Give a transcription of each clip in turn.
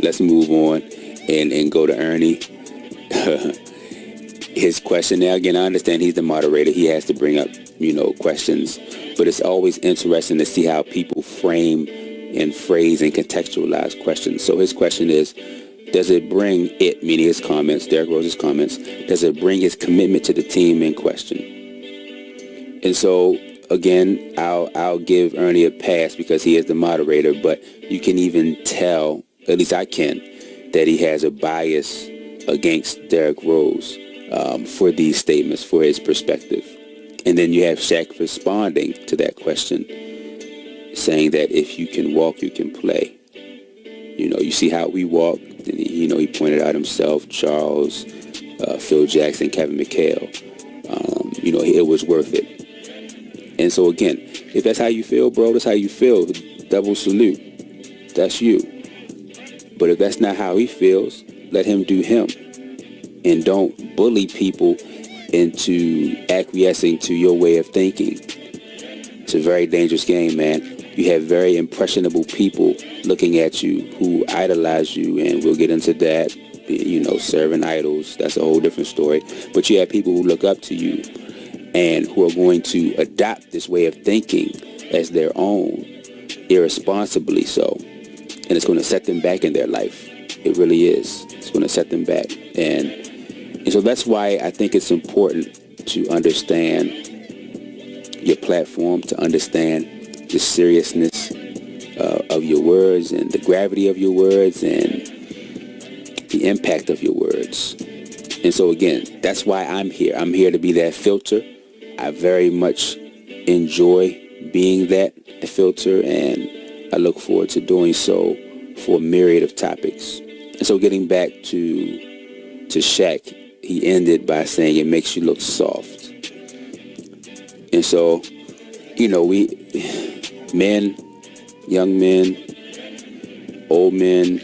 let's move on and go to Ernie. His question, now again, I understand he's the moderator. He has to bring up, questions. But it's always interesting to see how people frame and phrase and contextualize questions. So his question is, does it bring it, meaning his comments, Derrick Rose's comments, does it bring his commitment to the team in question? And so, again, I'll give Ernie a pass because he is the moderator, but you can even tell, at least I can, that he has a bias against Derrick Rose for these statements, for his perspective. And then you have Shaq responding to that question, saying that if you can walk, you can play. You see how we walk. And he pointed out himself, Charles, Phil Jackson, Kevin McHale. It was worth it. And so again, if that's how you feel, bro, that's how you feel. Double salute. That's you. But if that's not how he feels, let him do him. And don't bully people into acquiescing to your way of thinking. It's a very dangerous game, man. You have very impressionable people looking at you who idolize you, and we'll get into that, serving idols. That's a whole different story. But you have people who look up to you and who are going to adopt this way of thinking as their own, irresponsibly so. And it's going to set them back in their life. It really is. It's going to set them back. And so that's why I think it's important to understand your platform, to understand the seriousness of your words and the gravity of your words and the impact of your words. And so again, that's why I'm here. I'm here to be that filter. I very much enjoy being that filter, and I look forward to doing so for a myriad of topics. And so getting back to Shaq, he ended by saying it makes you look soft. And so, we, men, young men, old men,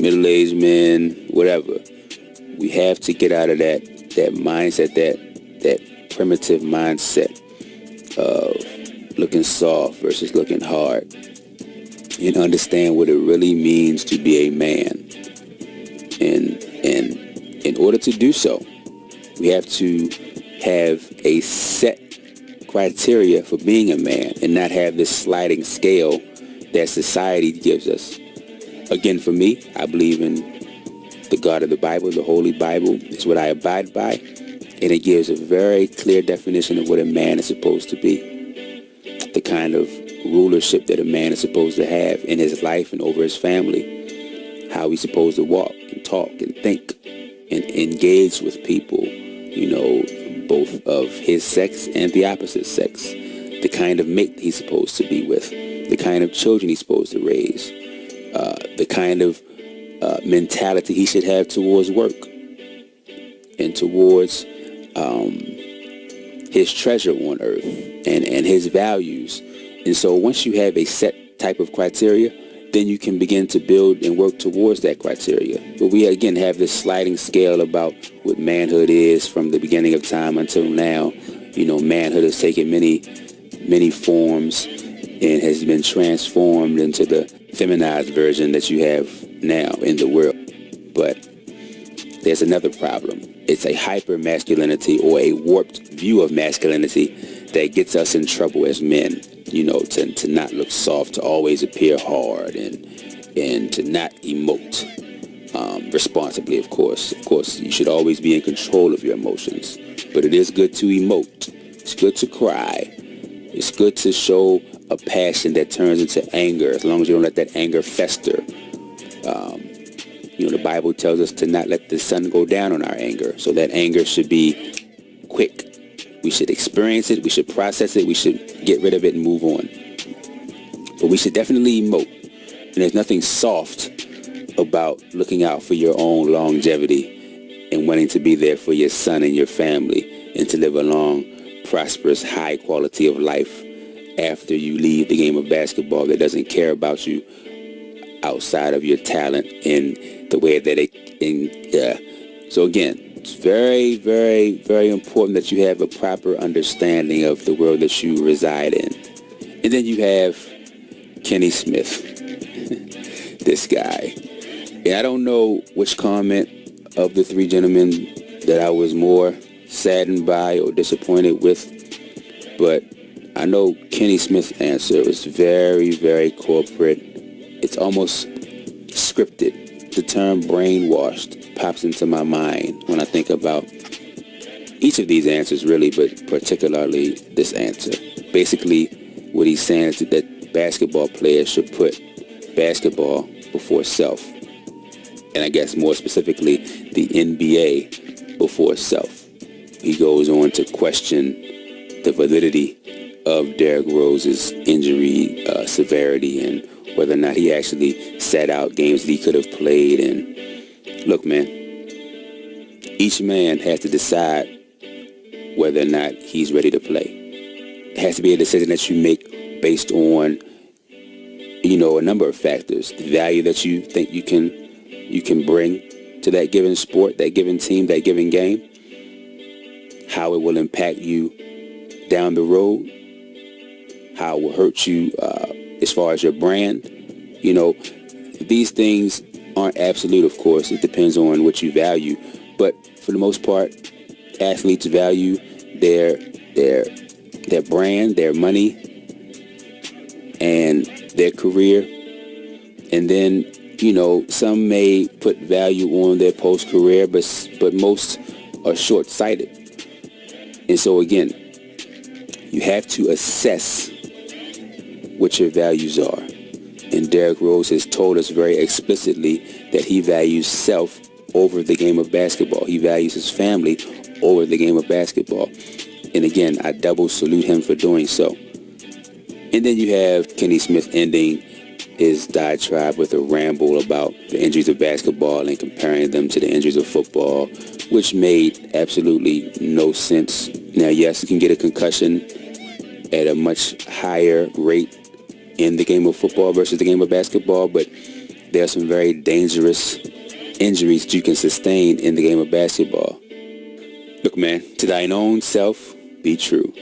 middle-aged men, whatever, we have to get out of that mindset, that primitive mindset of looking soft versus looking hard, and understand what it really means to be a man. And in order to do so, we have to have a set criteria for being a man and not have this sliding scale that society gives us. Again, for me, I believe in the God of the Bible, the Holy Bible. It's what I abide by, and it gives a very clear definition of what a man is supposed to be, the kind of rulership that a man is supposed to have in his life and over his family, how he's supposed to walk and talk and think and engage with people, both of his sex and the opposite sex, the kind of mate he's supposed to be with, the kind of children he's supposed to raise, the kind of mentality he should have towards work and towards his treasure on earth and his values. And so once you have a set type of criteria, then you can begin to build and work towards that criteria. But we, again, have this sliding scale about what manhood is from the beginning of time until now. Manhood has taken many forms and has been transformed into the feminized version that you have now in the world. But there's another problem. It's a hyper-masculinity or a warped view of masculinity that gets us in trouble as men. To not look soft, to always appear hard, and to not emote responsibly, of course. Of course, you should always be in control of your emotions. But it is good to emote. It's good to cry. It's good to show a passion that turns into anger, as long as you don't let that anger fester. The Bible tells us to not let the sun go down on our anger. So that anger should be quick. We should experience it, we should process it, we should get rid of it and move on. But we should definitely emote. And there's nothing soft about looking out for your own longevity and wanting to be there for your son and your family and to live a long, prosperous, high quality of life after you leave the game of basketball that doesn't care about you outside of your talent in the way that so again, it's very, very, very important that you have a proper understanding of the world that you reside in. And then you have Kenny Smith. This guy. And I don't know which comment of the three gentlemen that I was more saddened by or disappointed with, but I know Kenny Smith's answer was very, very corporate. It's almost scripted. The term brainwashed pops into my mind when I think about each of these answers, really, but particularly this answer. Basically, what he's saying is that basketball players should put basketball before self. And I guess more specifically, the NBA before self. He goes on to question the validity of Derrick Rose's injury severity and whether or not he actually sat out games that he could have played. And look, man, each man has to decide whether or not he's ready to play. It has to be a decision that you make based on, a number of factors. The value that you think you can bring to that given sport, that given team, that given game, how it will impact you down the road, how it will hurt you as far as your brand. These things aren't absolute, of course. It depends on what you value. But for the most part, athletes value their brand, their money, and their career. And then, some may put value on their post-career, but most are short-sighted. And so, again, you have to assess what your values are. And Derrick Rose has told us very explicitly that he values self over the game of basketball. He values his family over the game of basketball. And again, I double salute him for doing so. And then you have Kenny Smith ending his diatribe with a ramble about the injuries of basketball and comparing them to the injuries of football, which made absolutely no sense. Now, yes, you can get a concussion at a much higher rate in the game of football versus the game of basketball, but there are some very dangerous injuries that you can sustain in the game of basketball. Look, man, to thine own self be true.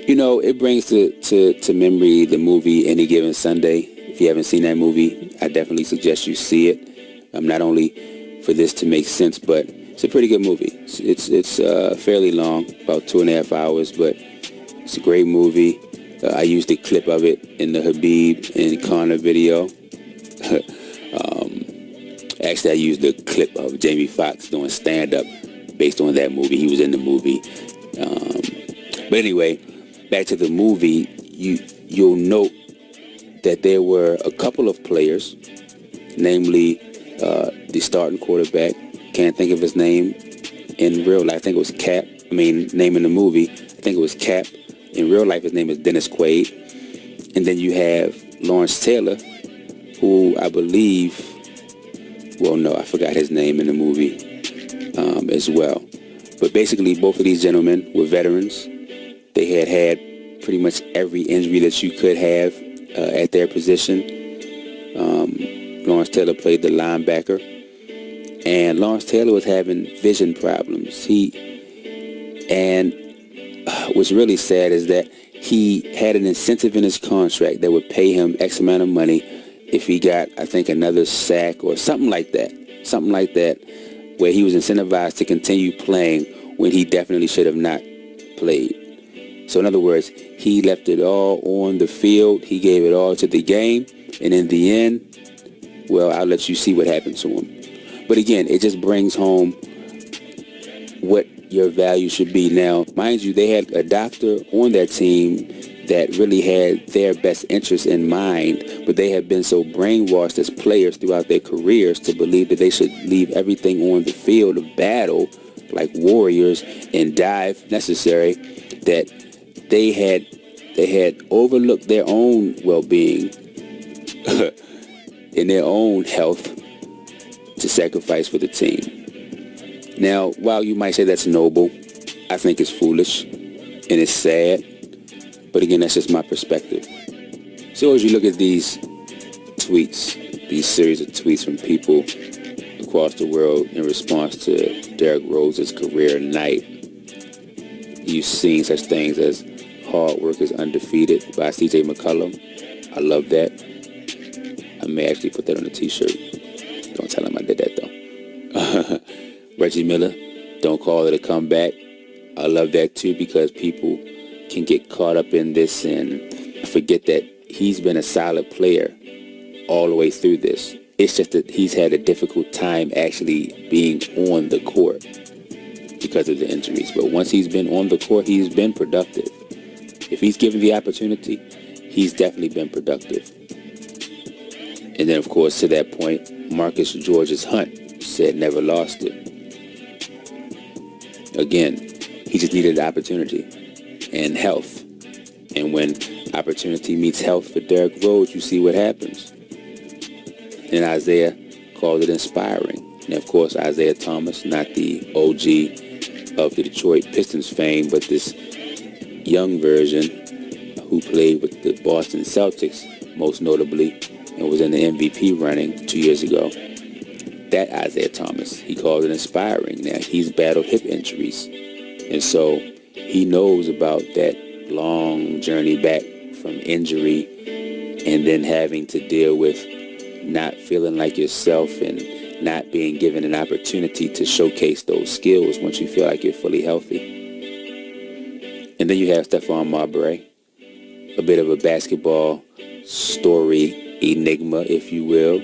It brings to memory the movie Any Given Sunday. If you haven't seen that movie, I definitely suggest you see it. Not only for this to make sense, but it's a pretty good movie. It's fairly long, about 2.5 hours, but it's a great movie. I used a clip of it in the Habib and Connor video. Actually, I used a clip of Jamie Foxx doing stand-up based on that movie. He was in the movie. But anyway, back to the movie, you'll note that there were a couple of players, namely the starting quarterback. Can't think of his name in real life. I think it was Cap. Name in the movie. I think it was Cap. In real life, his name is Dennis Quaid. And then you have Lawrence Taylor, who I believe, I forgot his name in the movie as well. But basically, both of these gentlemen were veterans. They had pretty much every injury that you could have at their position. Lawrence Taylor played the linebacker. And Lawrence Taylor was having vision problems. What's really sad is that he had an incentive in his contract that would pay him X amount of money if he got, I think, another sack or something like that, where he was incentivized to continue playing when he definitely should have not played. So in other words, he left it all on the field. He gave it all to the game. And in the end, I'll let you see what happened to him. But again, it just brings home what your value should be. Now, mind you, they had a doctor on that team that really had their best interests in mind, but they have been so brainwashed as players throughout their careers to believe that they should leave everything on the field of battle like warriors and die if necessary, that they had overlooked their own well-being and their own health to sacrifice for the team. Now, while you might say that's noble, I think it's foolish and it's sad. But again, that's just my perspective. So as you look at these tweets, these series of tweets from people across the world in response to Derrick Rose's career night, you've seen such things as "Hard work is undefeated" by C.J. McCollum. I love that. I may actually put that on a t-shirt. Don't tell him I did that, though. Reggie Miller, don't call it a comeback. I love that, too, because people can get caught up in this and forget that he's been a solid player all the way through this. It's just that he's had a difficult time actually being on the court because of the injuries. But once he's been on the court, he's been productive. If he's given the opportunity, he's definitely been productive. And then, of course, to that point, Marcus George's Hunt said never lost it. Again, he just needed the opportunity and health. And when opportunity meets health for Derrick Rose, you see what happens. And Isaiah called it inspiring. And, of course, Isaiah Thomas, not the OG of the Detroit Pistons fame, but this young version who played with the Boston Celtics, most notably, and was in the MVP running 2 years ago. That Isaiah Thomas, he called it inspiring. Now, he's battled hip injuries. And so he knows about that long journey back from injury and then having to deal with not feeling like yourself and not being given an opportunity to showcase those skills once you feel like you're fully healthy. And then you have Stephon Marbury, a bit of a basketball story enigma, if you will.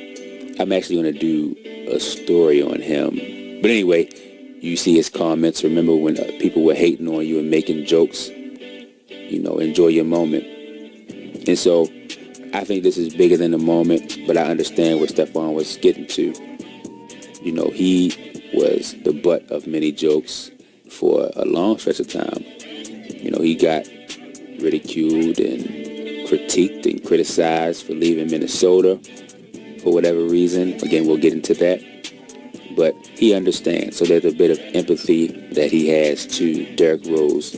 I'm actually going to do a story on him. But anyway, you see his comments. Remember when people were hating on you and making jokes? Enjoy your moment. And so I think this is bigger than the moment, but I understand what Stephon was getting to. He was the butt of many jokes for a long stretch of time. He got ridiculed and critiqued and criticized for leaving Minnesota for whatever reason. Again, we'll get into that. But he understands. So there's a bit of empathy that he has to Derrick Rose.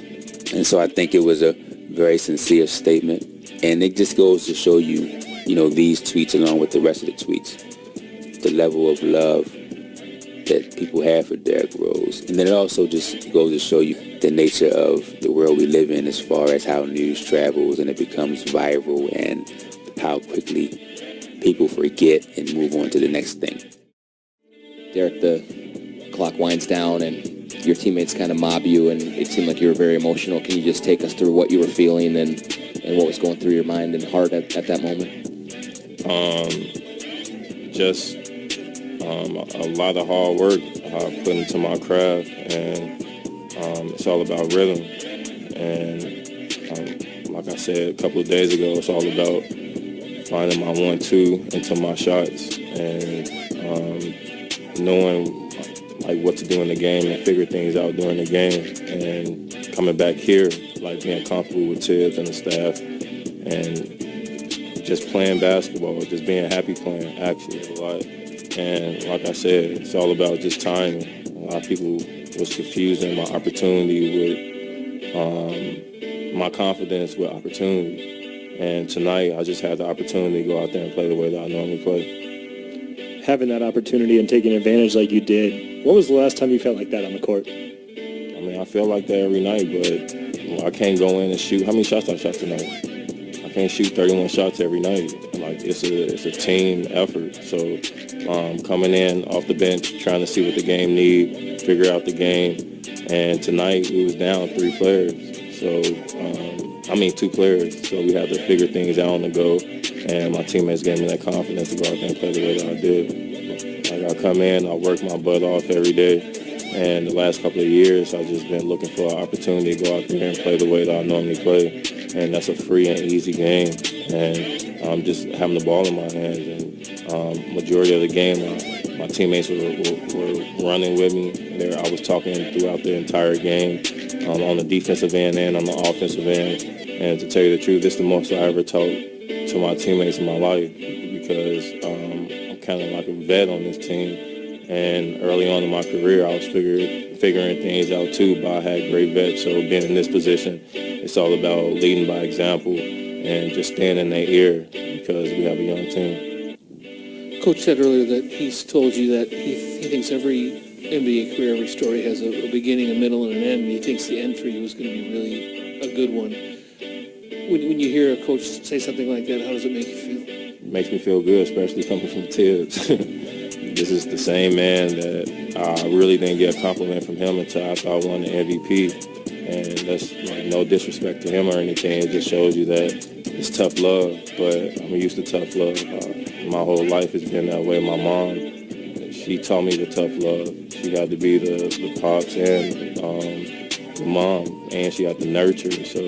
And so I think it was a very sincere statement. And it just goes to show you, these tweets along with the rest of the tweets, the level of love that people have for Derrick Rose. And then it also just goes to show you the nature of the world we live in as far as how news travels and it becomes viral and how quickly people forget and move on to the next thing. Derrick, the clock winds down and your teammates kind of mob you, and it seemed like you were very emotional. Can you just take us through what you were feeling and what was going through your mind and heart at that moment? A lot of hard work I put into my craft, and it's all about rhythm. And like I said a couple of days ago, it's all about finding my 1-2 into my shots and knowing what to do in the game and figure things out during the game. And coming back here, being comfortable with Tibbs and the staff and just playing basketball, just being happy playing, actually, a lot. And like I said, it's all about just timing. A lot of people was confusing my opportunity with my confidence with opportunity. And tonight, I just had the opportunity to go out there and play the way that I normally play. Having that opportunity and taking advantage like you did, what was the last time you felt like that on the court? I feel like that every night, but I can't go in and shoot. How many shots I shot tonight? I can't shoot 31 shots every night. It's a team effort. So coming in off the bench, trying to see what the game need, figure out the game. And tonight we was down 3 players. So, 2 players. So we had to figure things out on the go. And my teammates gave me that confidence to go out there and play the way that I did. I come in, I work my butt off every day. And the last couple of years, I've just been looking for an opportunity to go out there and play the way that I normally play. And that's a free and easy game. And I'm just having the ball in my hands. And majority of the game, my teammates were running with me. I was talking throughout the entire game on the defensive end and on the offensive end. And to tell you the truth, this is the most I ever talked to my teammates in my life because I'm kind of like a vet on this team. And early on in my career, I was figuring things out too, but I had great vets. So being in this position, it's all about leading by example and just staying in their ear because we have a young team. Coach said earlier that he's told you that he thinks every NBA career, every story has a beginning, a middle, and an end. And he thinks the end for you is going to be really a good one. When you hear a coach say something like that, how does it make you feel? makes me feel good, especially coming from Tibbs. This is the same man that I really didn't get a compliment from him until after I won the MVP. And that's like no disrespect to him or anything. It just shows you that it's tough love. But I'm used to tough love. My whole life has been that way. My mom, she taught me the tough love. She had to be the pops and the mom, and she had to nurture. So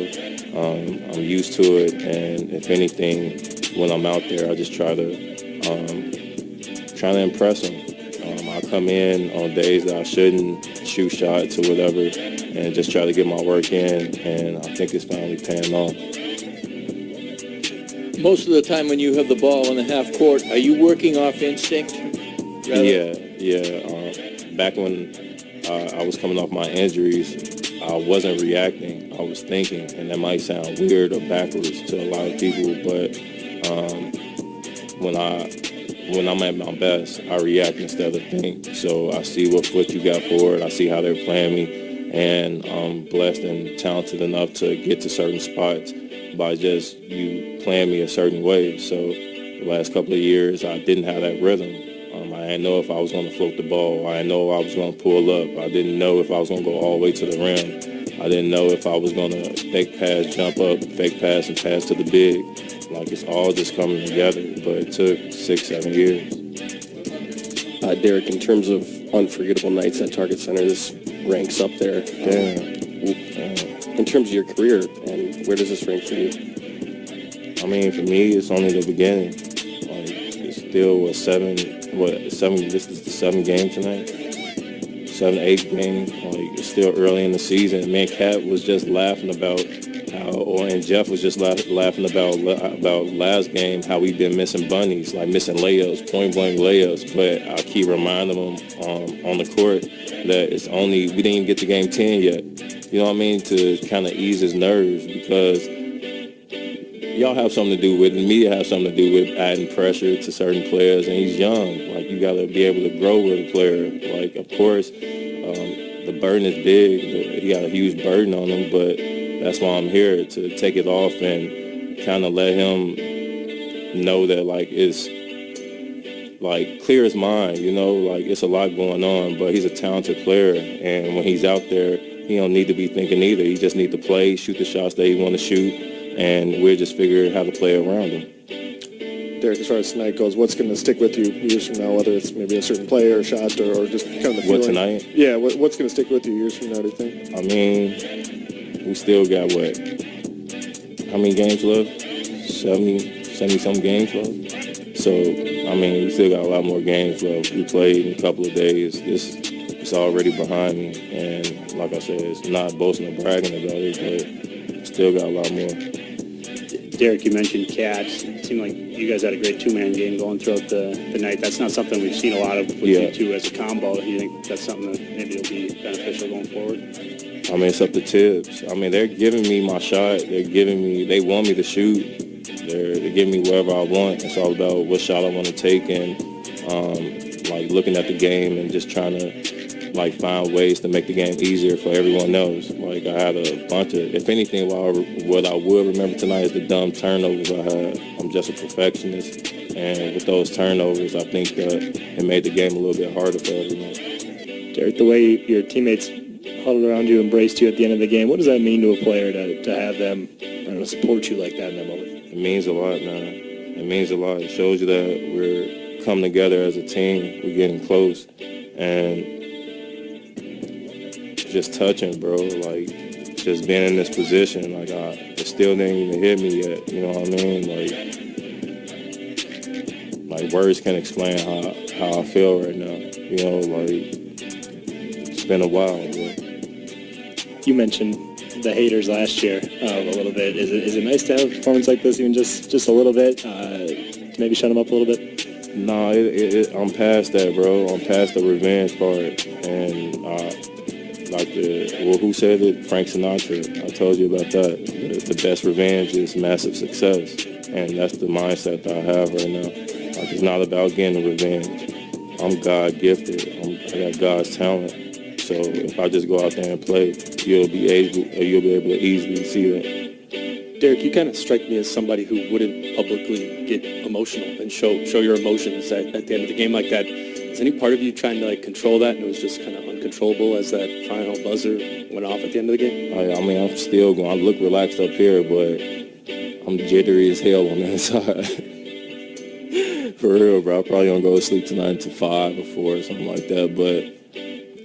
I'm used to it. And if anything, when I'm out there, I just try to impress them. I come in on days that I shouldn't, shoot shots or whatever, and just try to get my work in, and I think it's finally paying off. Most of the time when you have the ball in the half court, are you working off instinct? Yeah. Back when I was coming off my injuries, I wasn't reacting. I was thinking, and that might sound weird or backwards to a lot of people, but when I'm at my best, I react instead of think. So I see what foot you got forward. I see how they're playing me, and I'm blessed and talented enough to get to certain spots by just you playing me a certain way. So the last couple of years, I didn't have that rhythm. I didn't know if I was going to float the ball. I didn't know I was going to pull up. I didn't know if I was going to go all the way to the rim. I didn't know if I was going to fake pass, jump up, fake pass, and pass to the big. Like, it's all just coming together, but it took 6-7 years. Derek, in terms of unforgettable nights at Target Center, this ranks up there. In terms of your career, and where does this rank for you? I mean, for me, it's only the beginning. Like, it's still seven, this is the 7th game tonight. 7th, 8th game. Like, it's still early in the season. Me and Cat was just laughing about and Jeff was just laughing about last game, how we've been missing bunnies, like missing layups, point-blank layups. But I keep reminding them on the court that we didn't even get to game 10 yet. You know what I mean? To kind of ease his nerves, because y'all have something to do with it. The media has something to do with adding pressure to certain players, and he's young. Like, you got to be able to grow with a player. Like, of course, the burden is big. He got a huge burden on him, but that's why I'm here, to take it off and kind of let him know that, like, it's like clear his mind, you know, like it's a lot going on, but he's a talented player, and when he's out there, he don't need to be thinking either. He just need to play, shoot the shots that he want to shoot, and we'll just figure how to play around him. Derek, as far as tonight goes, what's going to stick with you years from now, whether it's maybe a certain play or shot or just kind of the feeling? What, tonight? Yeah, what's going to stick with you years from now, do you think? I mean, we still got how many games left? 70-some games left. So, I mean, we still got a lot more games left. We played in a couple of days. It's already behind me. And like I said, it's not boasting or bragging about it, but still got a lot more. Derek, you mentioned Cat. It seemed like you guys had a great two-man game going throughout the night. That's not something we've seen a lot of with you two as a combo. Do you think that's something that maybe will be beneficial going forward? I mean, it's up to Tibbs. I mean, they're giving me my shot. They want me to shoot. They're giving me wherever I want. It's all about what shot I want to take, and like looking at the game and just trying to like find ways to make the game easier for everyone else. Like, I had a bunch of, if anything, what I would remember tonight is the dumb turnovers I had. I'm just a perfectionist, and with those turnovers, I think that it made the game a little bit harder for everyone. Derek, the way your teammates huddled around you, embraced you at the end of the game, what does that mean to a player to have them, I don't know, support you like that in that moment? It means a lot, man. It means a lot. It shows you that we're coming together as a team. We're getting close, and just touching, bro. Like, just being in this position, like, it still didn't even hit me yet. You know what I mean? Like words can't explain how I feel right now. You know, like, it's been a while, bro. You mentioned the haters last year a little bit. Is it nice to have a performance like this, even just a little bit, to maybe shut them up a little bit? No, I'm past that, bro. I'm past the revenge part, and who said it? Frank Sinatra. I told you about that. The best revenge is massive success, and that's the mindset that I have right now. Like, it's not about getting revenge. I'm God gifted. I got God's talent. So if I just go out there and play, you'll be able to easily see that. Derek, you kind of strike me as somebody who wouldn't publicly get emotional and show your emotions at the end of the game like that. Is any part of you trying to control that, and it was just kind of uncontrollable as that final buzzer went off at the end of the game? I mean, I'm still going. I look relaxed up here, but I'm jittery as hell on that side. For real, bro. I probably don't go to sleep tonight until 5 or 4 or something like that. But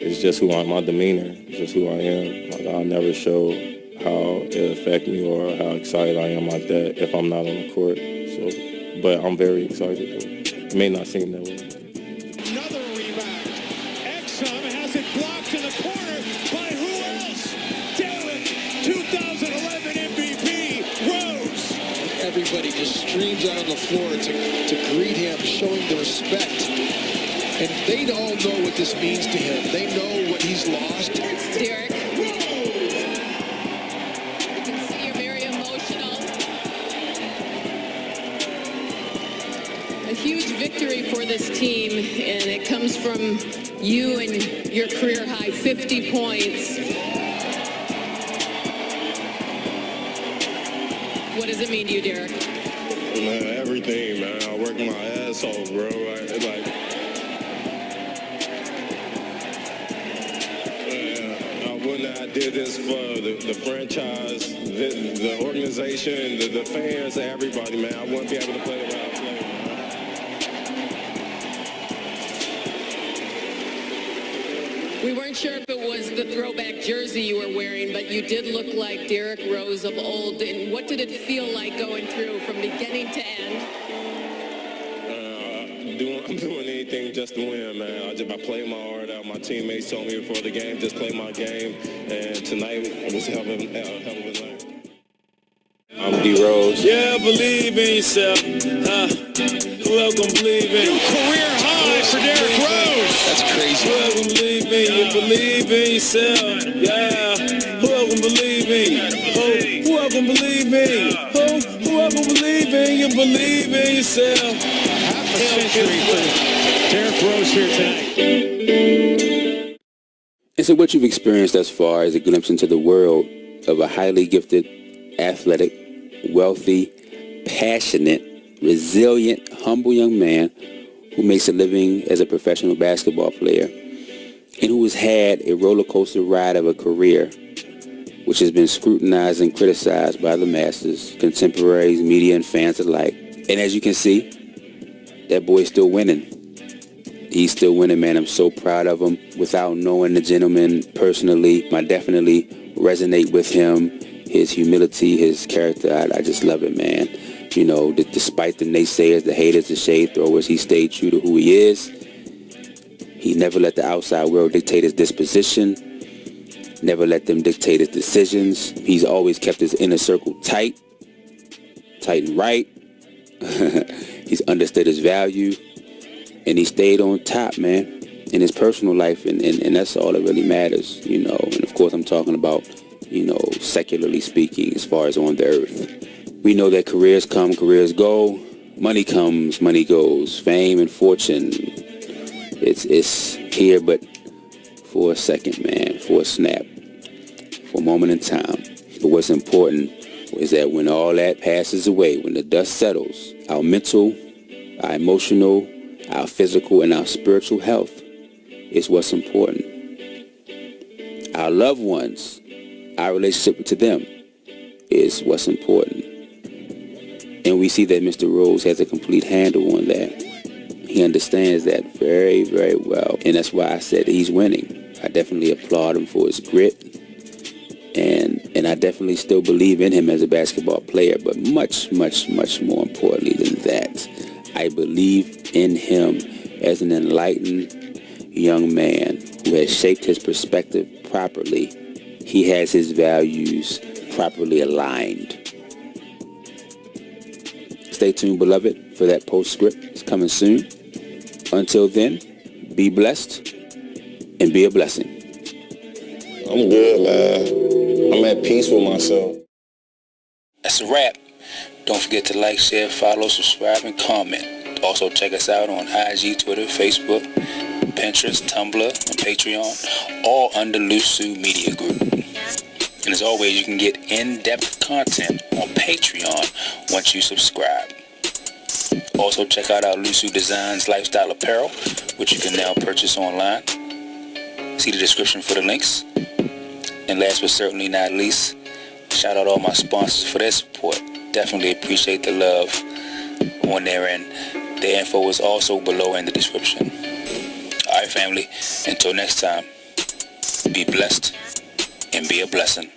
it's just who I am. My demeanor. It's just who I am. I'll never show how it affect me or how excited I am like that if I'm not on the court. So, but I'm very excited. It may not seem that way. Another rebound. Exum has it blocked in the corner by who else? Derek, 2011 MVP, Rose. Everybody just streams out on the floor to greet him, showing the respect. And they all know what this means to him. They know what he's lost. Derek. A huge victory for this team, and it comes from you and your career high 50 points. What does it mean to you, Derek? Man, everything, man. I work my ass off, bro. I wouldn't have did this for the franchise, the organization, the fans, everybody, man. I wouldn't be able to play the way I play. We weren't sure if it was the throwback jersey you were wearing, but you did look like Derrick Rose of old. And what did it feel like going through from beginning to end? I'm doing anything just to win, man. I played my heart out. My teammates told me before the game, just play my game. And tonight, it was a hell of a night. I'm D. Rose. Yeah, believe in yourself. Who else gonna believe in you? New career high for Derrick Rose. That's crazy. Who else gonna believe in you? Believe in yourself. Yeah. Who else gonna believe in you? Who else gonna believe in you? Who else gonna believe in you? Believe in yourself. Half a century for Derrick Rose here tonight. And so what you've experienced thus far is a glimpse into the world of a highly gifted, athletic, wealthy, passionate, resilient, humble young man who makes a living as a professional basketball player and who has had a roller coaster ride of a career which has been scrutinized and criticized by the masses, contemporaries, media, and fans alike. And as you can see, that boy's still winning. He's still winning, man. I'm so proud of him. Without knowing the gentleman personally, I definitely resonate with him. His humility, his character, I just love it, man. You know, despite the naysayers, the haters, the shade throwers, he stayed true to who he is. He never let the outside world dictate his disposition, never let them dictate his decisions. He's always kept his inner circle tight and right. He's understood his value, and he stayed on top, man, in his personal life, and that's all that really matters, you know. And of course, I'm talking about, you know, secularly speaking, as far as on the earth. We know that careers come, careers go. Money comes, money goes. Fame and fortune, it's here, but for a second, man, for a snap, for a moment in time. But what's important is that when all that passes away, when the dust settles, our mental, our emotional, our physical, and our spiritual health is what's important. Our loved ones, our relationship to them is what's important. And we see that Mr. Rose has a complete handle on that. He understands that very, very well. And that's why I said that he's winning. I definitely applaud him for his grit. And I definitely still believe in him as a basketball player. But much, much, much more importantly than that, I believe in him as an enlightened young man who has shaped his perspective properly. He has his values properly aligned. Stay tuned, beloved, for that postscript. It's coming soon. Until then, be blessed and be a blessing. I'm good, man. I'm at peace with myself. That's a wrap. Don't forget to like, share, follow, subscribe, and comment. Also, check us out on IG, Twitter, Facebook, Pinterest, Tumblr, and Patreon, all under LUSU Media Group. And as always, you can get in-depth content on Patreon once you subscribe. Also, check out our LUSU Designs lifestyle apparel, which you can now purchase online. See the description for the links. And last but certainly not least, shout out all my sponsors for their support. Definitely appreciate the love on their end. Their info is also below in the description. All right, family. Until next time, be blessed and be a blessing.